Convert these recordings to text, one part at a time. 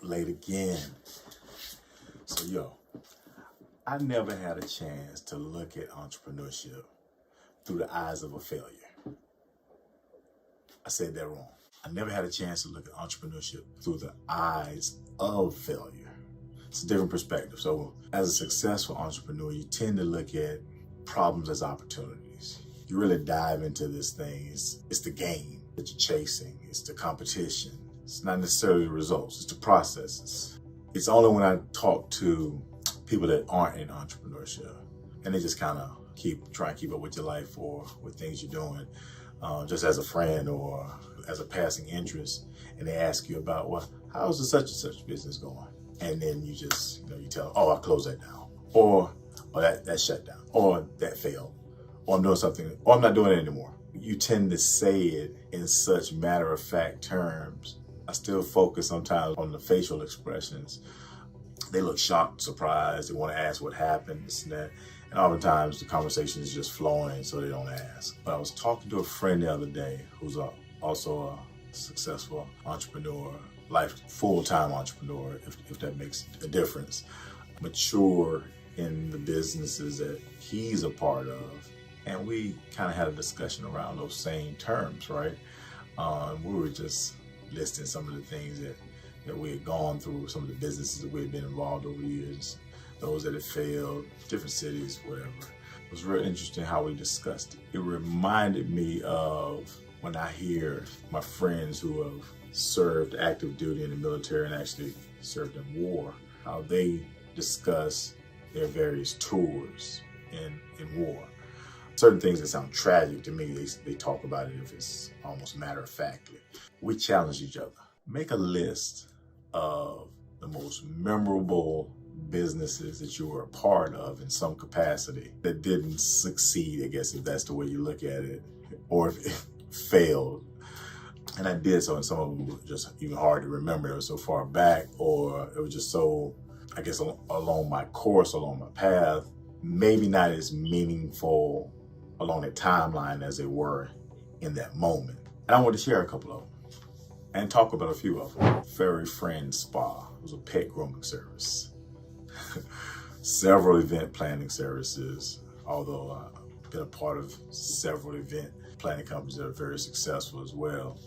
late again. So I never had a chance to look at entrepreneurship through the eyes of a failure. I said that wrong. I never had a chance to look at entrepreneurship through the eyes of failure. It's a different perspective. So as a successful entrepreneur, you tend to look at problems as opportunities. You really dive into this thing. It's the game that you're chasing. It's the competition. It's not necessarily the results. It's the processes. It's only when I talk to people that aren't in entrepreneurship and they just kind of try and keep up with your life or with things you're doing, just as a friend or as a passing interest, and they ask you about, well, how's the such and such business going? And then you just, you tell them, oh, I closed that down, or that shut down, or that failed, or I'm doing something, or I'm not doing it anymore. You tend to say it in such matter-of-fact terms. I still focus sometimes on the facial expressions. They look shocked, surprised, they want to ask what happened, this and that. And oftentimes the conversation is just flowing, so they don't ask. But I was talking to a friend the other day who's also a successful entrepreneur, full-time entrepreneur, if that makes a difference, mature in the businesses that he's a part of. And we kind of had a discussion around those same terms, right? We were just listing some of the things that we had gone through, some of the businesses that we had been involved over the years, those that had failed, different cities, whatever. It was really interesting how we discussed it. It reminded me of when I hear my friends who have served active duty in the military and actually served in war, how they discuss their various tours in war. Certain things that sound tragic to me, they talk about it if it's almost matter-of-factly. We challenge each other. Make a list of the most memorable businesses that you were a part of in some capacity that didn't succeed, I guess, if that's the way you look at it, or if it failed. And I did so, and some of them were just even hard to remember. It was so far back, or it was just so, I guess, along my course, along my path, maybe not as meaningful along the timeline as they were in that moment. And I want to share a couple of them and talk about a few of them. Furry Friend Spa was a pet grooming service. Several event planning services, although I've been a part of several event planning companies that are very successful as well,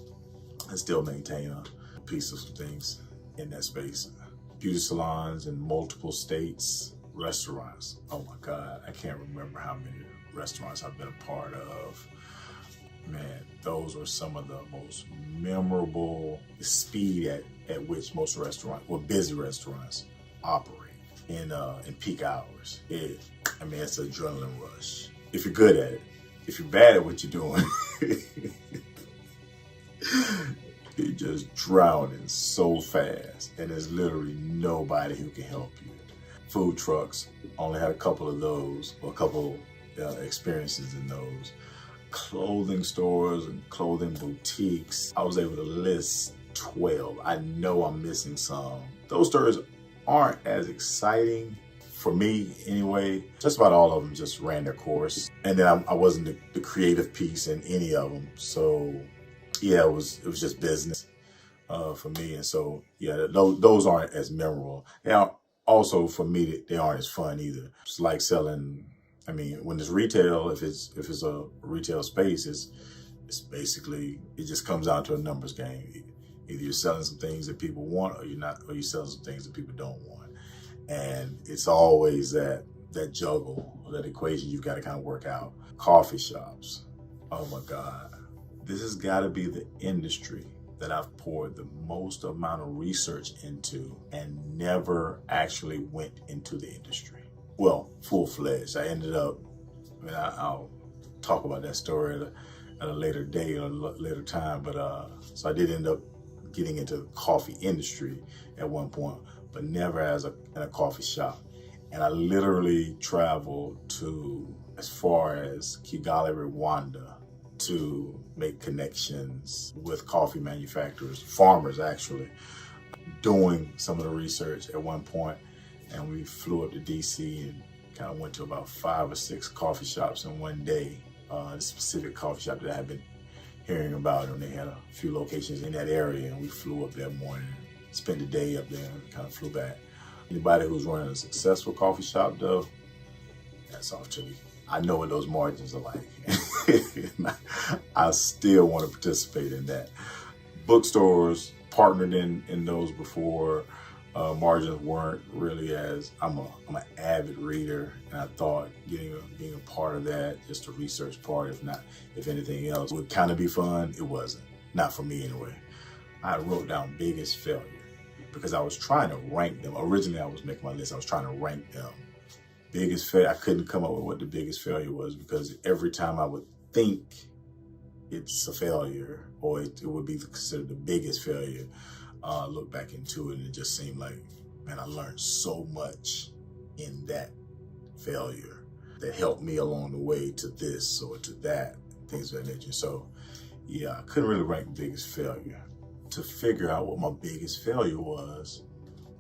and still maintain a piece of some things in that space. Beauty salons in multiple states, restaurants. Oh my God, I can't remember how many restaurants I've been a part of. Man, those were some of the most memorable. The speed at which most restaurants, or busy restaurants, operate in peak hours. It's an adrenaline rush. If you're good at it. If you're bad at what you're doing, you're just drowning so fast, and there's literally nobody who can help you. Food trucks, only had a couple of those, or a couple experiences in those. Clothing stores and clothing boutiques, I was able to list 12. I know I'm missing some. Those stories aren't as exciting for me anyway. Just about all of them just ran their course. And then I wasn't the creative piece in any of them. So yeah, it was just business for me. And so yeah, those aren't as memorable. They are also, for me, they aren't as fun either. It's like selling, when it's retail, if it's a retail space, it's basically, it just comes down to a numbers game. Either you're selling some things that people want, or you're selling some things that people don't want. And it's always that juggle, or that equation you've got to kind of work out. Coffee shops. Oh my God. This has got to be the industry that I've poured the most amount of research into and never actually went into the industry. Well, full-fledged. I ended up, I'll talk about that story at a later date or a later time, but so I did end up getting into the coffee industry at one point, but never in a coffee shop. And I literally traveled to as far as Kigali, Rwanda, to make connections with coffee manufacturers, farmers actually, doing some of the research at one point. And we flew up to DC and kind of went to about 5 or 6 coffee shops in one day. The specific coffee shop that I had been hearing about, and they had a few locations in that area, and we flew up that morning spent the day up there and kind of flew back. Anybody who's running a successful coffee shop though, that's off to me. I know what those margins are like. I still want to participate in that. Bookstores, partnered in those before. Margins weren't really as, I'm an avid reader, and I thought being a part of that, just a research part, if anything else, would kind of be fun. It wasn't, not for me anyway. I wrote down biggest failure because I was trying to rank them. Originally, I was making my list. I was trying to rank them. Biggest failure, I couldn't come up with what the biggest failure was because every time I would think it's a failure or it would be considered the biggest failure, look back into it and it just seemed like, man, I learned so much in that failure that helped me along the way to this or to that, things of that nature. So yeah, I couldn't really rank biggest failure. To figure out what my biggest failure was,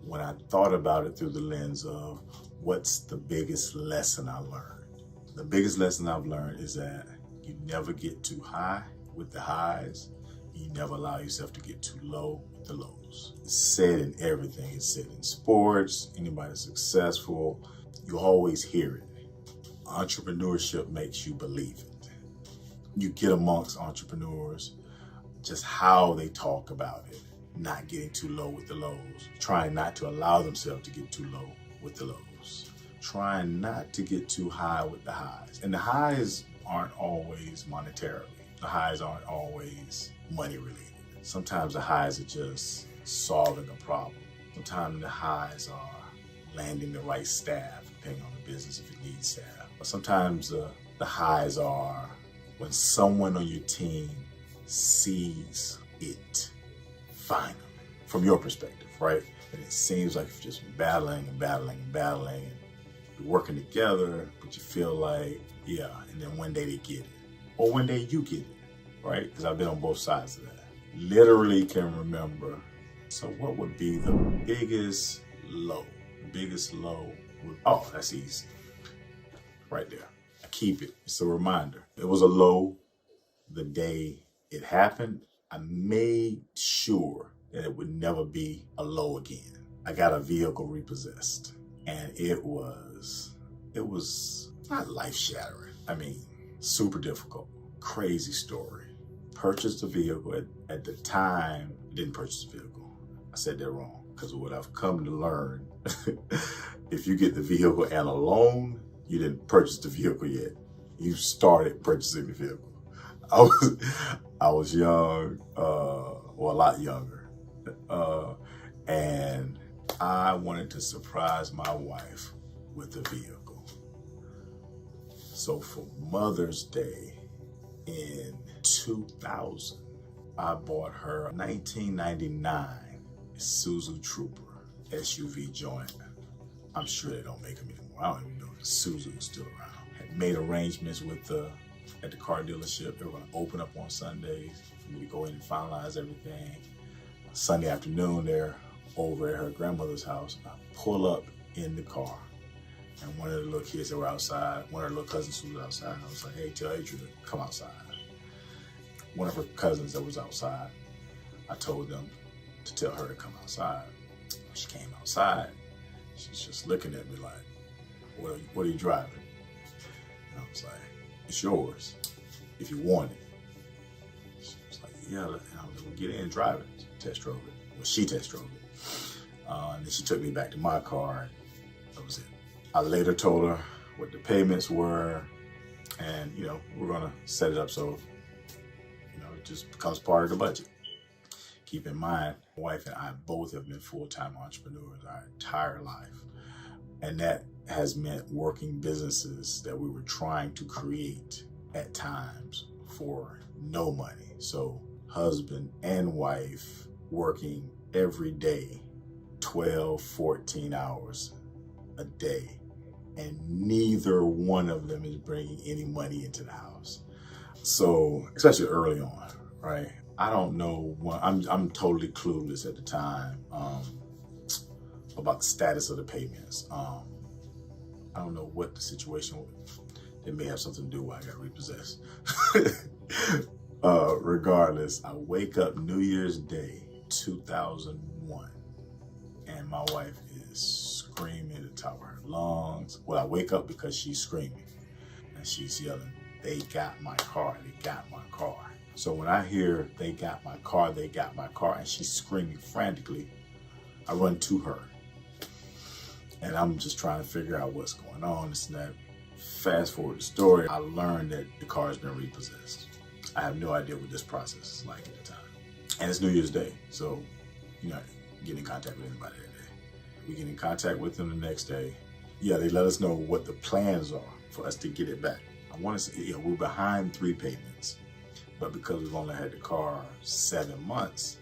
when I thought about it through the lens of what's the biggest lesson I learned. The biggest lesson I've learned is that you never get too high with the highs. You never allow yourself to get too low with the lows. It's said in everything. It's said in sports, anybody successful, you always hear it. Entrepreneurship makes you believe it. You get amongst entrepreneurs, just how they talk about it, not getting too low with the lows, trying not to allow themselves to get too low with the lows, trying not to get too high with the highs. And the highs aren't always monetarily. The highs aren't always money related. Sometimes the highs are just solving a problem. Sometimes the highs are landing the right staff, depending on the business if it needs staff. But sometimes the highs are when someone on your team sees it finally, from your perspective, right? And it seems like you've just been battling and battling and battling, and you're working together, but you feel like, yeah, and then one day they get it. Or one day you get it, right? Because I've been on both sides of that. Literally can remember. So what would be the biggest low? The biggest low would, oh, that's easy. Right there. I keep it. It's a reminder. It was a low the day it happened. I made sure that it would never be a low again. I got a vehicle repossessed, and it was not life-shattering. I mean, super difficult, crazy story. Purchased a vehicle at the time, didn't purchase a vehicle. I said that wrong, because what I've come to learn, if you get the vehicle and a loan, you didn't purchase the vehicle yet. You started purchasing the vehicle. I was young, well, a lot younger, and I wanted to surprise my wife with a vehicle. So for Mother's Day in 2000, I bought her a 1999 Isuzu Trooper SUV joint. I'm sure they don't make them anymore. I don't even know if Isuzu is still around. Had made arrangements with at the car dealership. They were going to open up on Sundays for me to go in and finalize everything. Sunday afternoon, they're over at her grandmother's house. I pull up in the car, and one of the little kids that were outside, one of her little cousins who was outside, I was like, hey, tell Adrian to come outside. One of her cousins that was outside, I told them to tell her to come outside. She came outside. She's just looking at me like, what are you driving? And I was like, it's yours, if you want it. She was like, yeah, and I was like, well, get in and drive it. She test drove it. Well, she test drove it. And then she took me back to my car, and that was it. I later told her what the payments were, and, we're gonna set it up so, it just becomes part of the budget. Keep in mind, my wife and I both have been full-time entrepreneurs our entire life. And that has meant working businesses that we were trying to create at times for no money. So husband and wife working every day, 12, 14 hours a day. And neither one of them is bringing any money into the house. So, especially early on, right? I don't know, I'm totally clueless at the time about the status of the payments. I don't know what the situation was. It may have something to do with why I got repossessed. Regardless, I wake up New Year's Day, 2001. my wife is screaming at the top of her lungs. Well, I wake up because she's screaming and she's yelling, "They got my car, they got my car." So when I hear "they got my car, they got my car," and she's screaming frantically, I run to her. And I'm just trying to figure out what's going on, this and that. Fast forward the story, I learned that the car has been repossessed. I have no idea what this process is like at the time. And it's New Year's Day, so you're not getting in contact with anybody that day. We get in contact with them the next day. Yeah, they let us know what the plans are for us to get it back. I want to say, we're behind 3 payments, but because we've only had the car 7 months,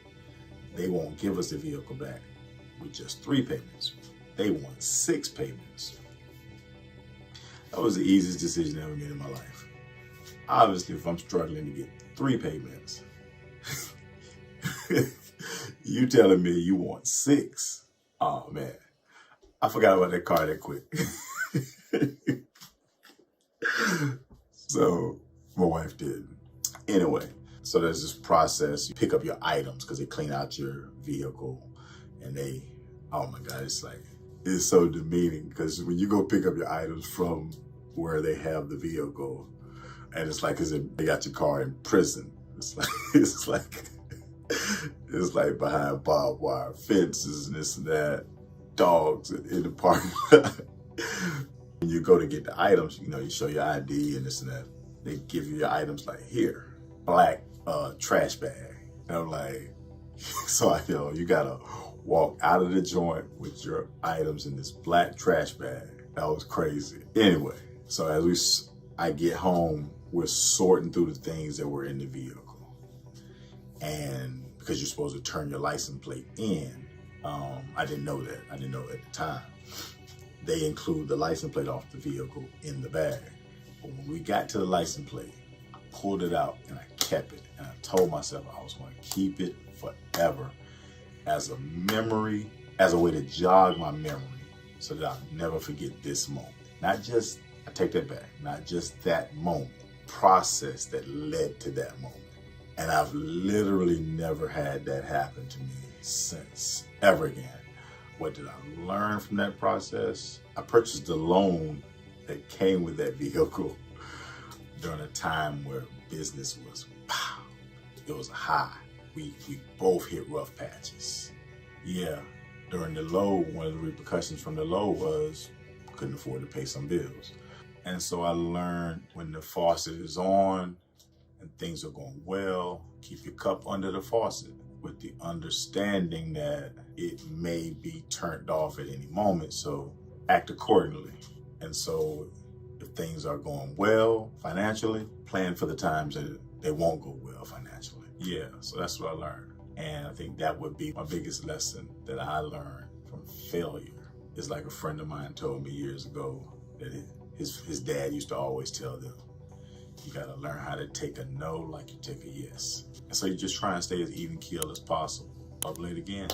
they won't give us the vehicle back with just 3 payments. They want 6 payments. That was the easiest decision I ever made in my life. Obviously, if I'm struggling to get 3 payments, you telling me you want 6? Oh man, I forgot about that car that quick. So my wife did. Anyway, so there's this process. You pick up your items because they clean out your vehicle, and oh my God, it's so demeaning because when you go pick up your items from where they have the vehicle, and it's like as if they got your car in prison. It's like behind barbed wire fences and this and that, dogs in the parking lot. When you go to get the items, you show your ID and this and that. They give you your items like, here, black trash bag. And I'm like, so you gotta walk out of the joint with your items in this black trash bag. That was crazy. Anyway, so as I get home, we're sorting through the things that were in the vehicle. And because you're supposed to turn your license plate in, I didn't know that. I didn't know at the time. They include the license plate off the vehicle in the bag. But when we got to the license plate, I pulled it out and I kept it. And I told myself I was going to keep it forever as a memory, as a way to jog my memory so that I'll never forget this moment. I take that back, not just that moment, process that led to that moment. And I've literally never had that happen to me since, ever again. What did I learn from that process? I purchased the loan that came with that vehicle during a time where business was, pow, it was a high. We both hit rough patches. Yeah, during the low, one of the repercussions from the low was couldn't afford to pay some bills. And so I learned when the faucet is on and things are going well, keep your cup under the faucet with the understanding that it may be turned off at any moment, so act accordingly. And so if things are going well financially, plan for the times that they won't go well financially. Yeah, so that's what I learned. And I think that would be my biggest lesson that I learned from failure. It's like a friend of mine told me years ago that his dad used to always tell them, you gotta learn how to take a no like you take a yes. And so you just try and stay as even keel as possible. Up late again.